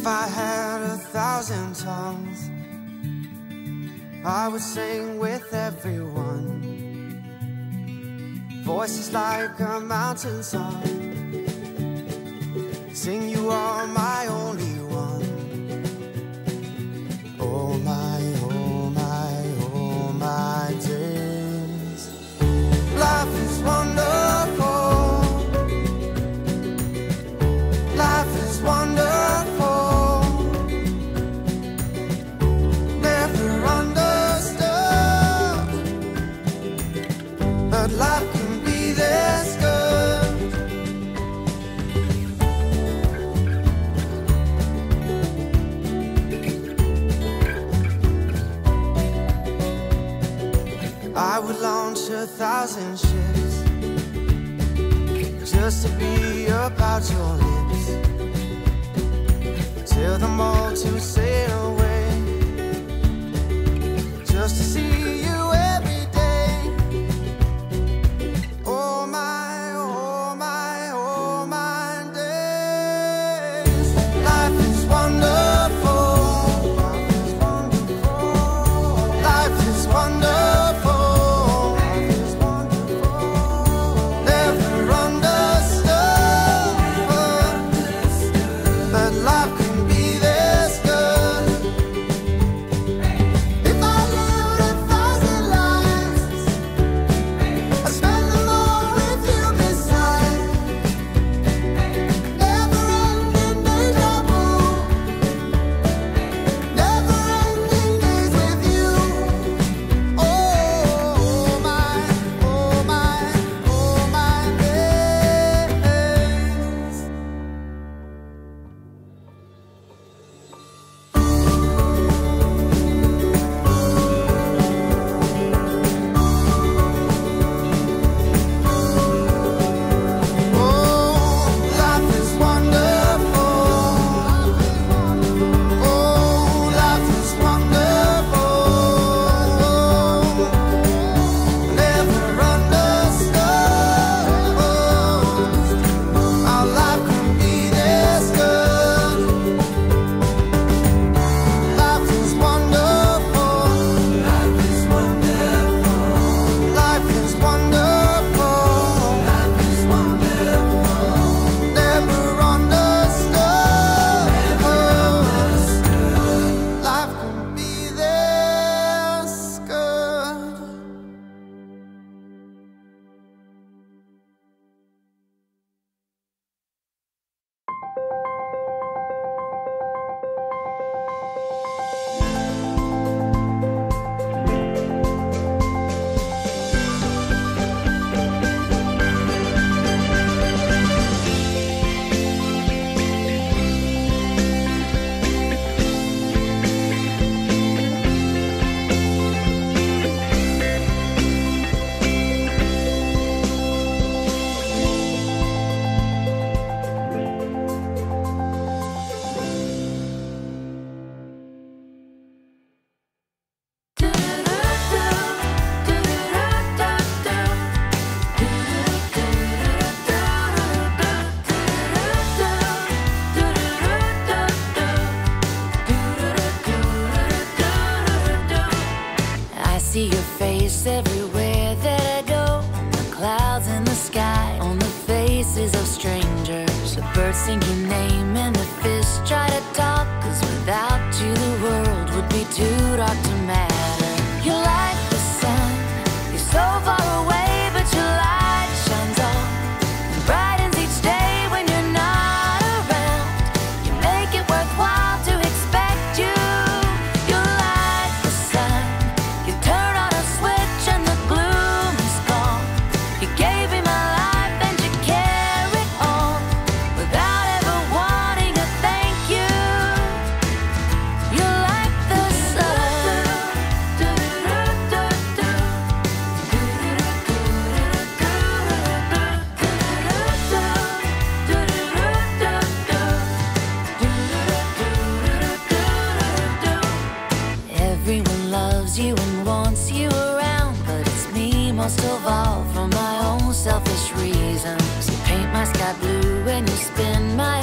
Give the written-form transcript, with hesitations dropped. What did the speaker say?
If I had 1,000 tongues, I would sing with everyone. Voices like a mountain song, sing you are my only one. Oh my, oh my, oh my days. Life is wonderful. Life is wonderful. Never understood, but life can be this good. I would launch 1,000 ships just to be about your lips. Tell them all to sail away, just to see you every day. Oh my, oh my, oh my days. Life is wonderful. Life is wonderful. Life is wonderful. Life is wonderful. Never understood, but life can be this good. If I lived 1,000 lives, I'd spend them all with you beside. Never-ending deja vu, never-ending days with you. Oh my, oh my, oh my days. Oh, life is wonderful. Oh, life is wonderful. Never understood how life can be this good. Life is wonderful. Life is wonderful. Life is wonderful. Life is wonderful. Never understood. Life can be this good. I see your face everywhere that I go, on the clouds in the sky, on the faces of strangers. The birds sing your name and the fish try to talk, 'cause without you the world would be too dark to matter. You're like the sun, you're so far away, but your light shines on and brightens each day when you're not around. You make it worthwhile to expect you. You're like the sun, you turn on a switch and the gloom is gone. You gave me my life and you carry on without ever wanting a thank you. You're like the sun. Everyone loves you and wants you around, but it's me most of all, for my own selfish reasons. You paint my sky blue and you spin my